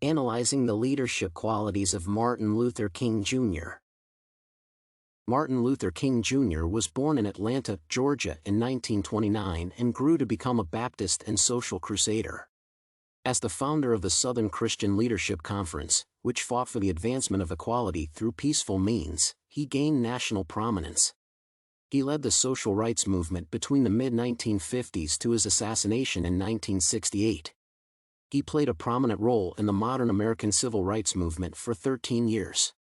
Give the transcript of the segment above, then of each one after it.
Analyzing the leadership qualities of Martin Luther King Jr. Martin Luther King Jr. was born in Atlanta, Georgia in 1929 and grew to become a Baptist and social crusader. As the founder of the Southern Christian Leadership Conference, which fought for the advancement of equality through peaceful means, he gained national prominence. He led the social rights movement between the mid-1950s to his assassination in 1968. He played a prominent role in the modern American civil rights movement for 13 years.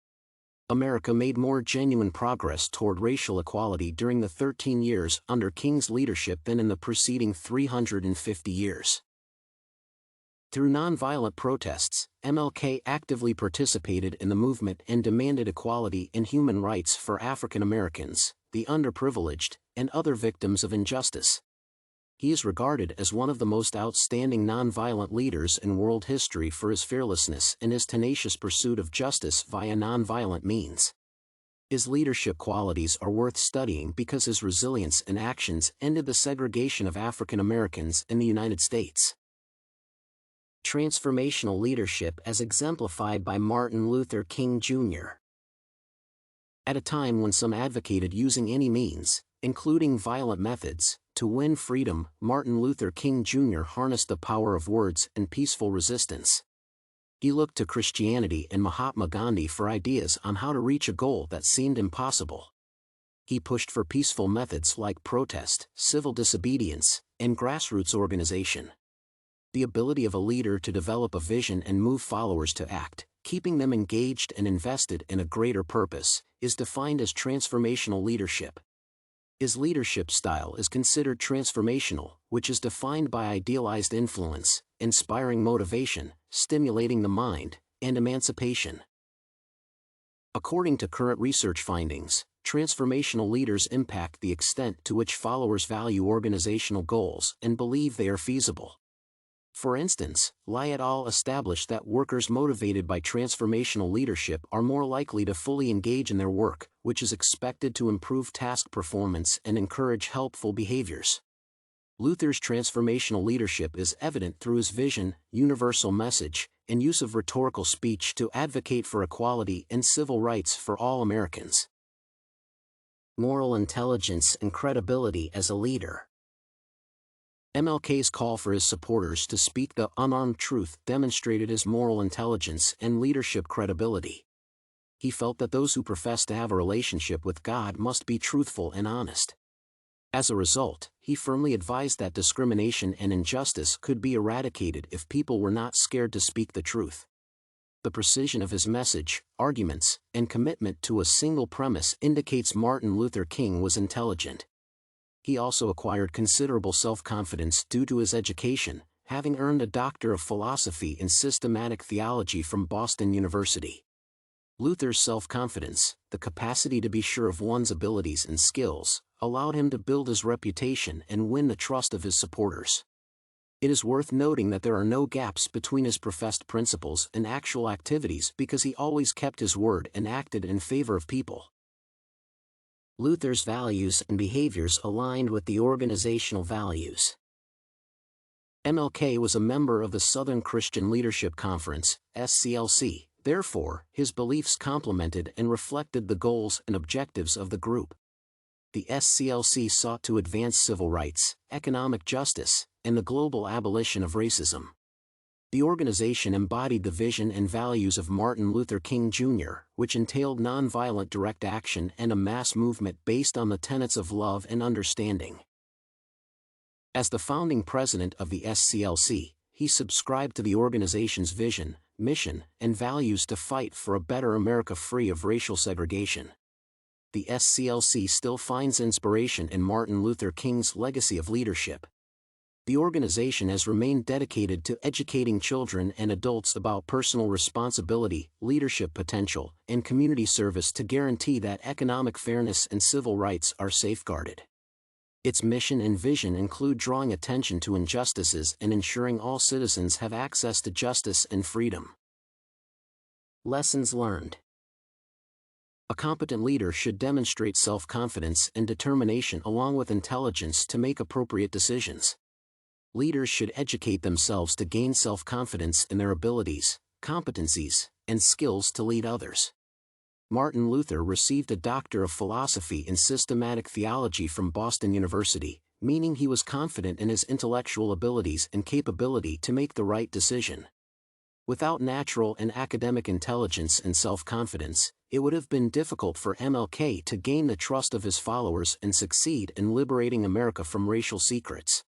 America made more genuine progress toward racial equality during the 13 years under King's leadership than in the preceding 350 years. Through nonviolent protests, MLK actively participated in the movement and demanded equality and human rights for African Americans, the underprivileged, and other victims of injustice. He is regarded as one of the most outstanding nonviolent leaders in world history for his fearlessness and his tenacious pursuit of justice via nonviolent means. His leadership qualities are worth studying because his resilience and actions ended the segregation of African Americans in the United States. Transformational leadership as exemplified by Martin Luther King Jr. At a time when some advocated using any means, including violent methods, to win freedom, Martin Luther King Jr. harnessed the power of words and peaceful resistance. He looked to Christianity and Mahatma Gandhi for ideas on how to reach a goal that seemed impossible. He pushed for peaceful methods like protest, civil disobedience, and grassroots organization. The ability of a leader to develop a vision and move followers to act, keeping them engaged and invested in a greater purpose, is defined as transformational leadership. His leadership style is considered transformational, which is defined by idealized influence, inspiring motivation, stimulating the mind, and emancipation. According to current research findings, transformational leaders impact the extent to which followers value organizational goals and believe they are feasible. For instance, Lai et al. Established that workers motivated by transformational leadership are more likely to fully engage in their work, which is expected to improve task performance and encourage helpful behaviors. Luther's transformational leadership is evident through his vision, universal message, and use of rhetorical speech to advocate for equality and civil rights for all Americans. Moral intelligence and credibility as a leader. MLK's call for his supporters to speak the unarmed truth demonstrated his moral intelligence and leadership credibility. He felt that those who profess to have a relationship with God must be truthful and honest. As a result, he firmly advised that discrimination and injustice could be eradicated if people were not scared to speak the truth. The precision of his message, arguments, and commitment to a single premise indicates Martin Luther King was intelligent. He also acquired considerable self-confidence due to his education, having earned a Doctor of Philosophy in Systematic Theology from Boston University. Luther's self-confidence, the capacity to be sure of one's abilities and skills, allowed him to build his reputation and win the trust of his supporters. It is worth noting that there are no gaps between his professed principles and actual activities because he always kept his word and acted in favor of people. Luther's values and behaviors aligned with the organizational values. MLK was a member of the Southern Christian Leadership Conference, SCLC, therefore, his beliefs complemented and reflected the goals and objectives of the group. The SCLC sought to advance civil rights, economic justice, and the global abolition of racism. The organization embodied the vision and values of Martin Luther King Jr., which entailed nonviolent direct action and a mass movement based on the tenets of love and understanding. As the founding president of the SCLC, he subscribed to the organization's vision, mission, and values to fight for a better America free of racial segregation. The SCLC still finds inspiration in Martin Luther King's legacy of leadership. The organization has remained dedicated to educating children and adults about personal responsibility, leadership potential, and community service to guarantee that economic fairness and civil rights are safeguarded. Its mission and vision include drawing attention to injustices and ensuring all citizens have access to justice and freedom. Lessons learned. A competent leader should demonstrate self-confidence and determination along with intelligence to make appropriate decisions. Leaders should educate themselves to gain self-confidence in their abilities, competencies, and skills to lead others. Martin Luther received a Doctor of Philosophy in Systematic Theology from Boston University, meaning he was confident in his intellectual abilities and capability to make the right decision. Without natural and academic intelligence and self-confidence, it would have been difficult for MLK to gain the trust of his followers and succeed in liberating America from racial secrets.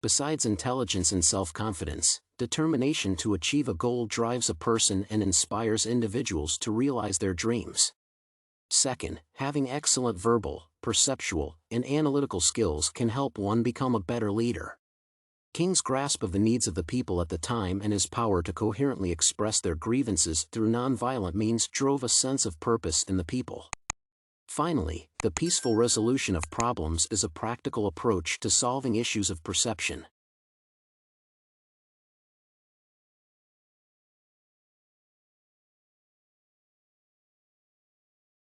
Besides intelligence and self-confidence, determination to achieve a goal drives a person and inspires individuals to realize their dreams. Second, having excellent verbal, perceptual, and analytical skills can help one become a better leader. King's grasp of the needs of the people at the time and his power to coherently express their grievances through nonviolent means drove a sense of purpose in the people. Finally, the peaceful resolution of problems is a practical approach to solving issues of perception.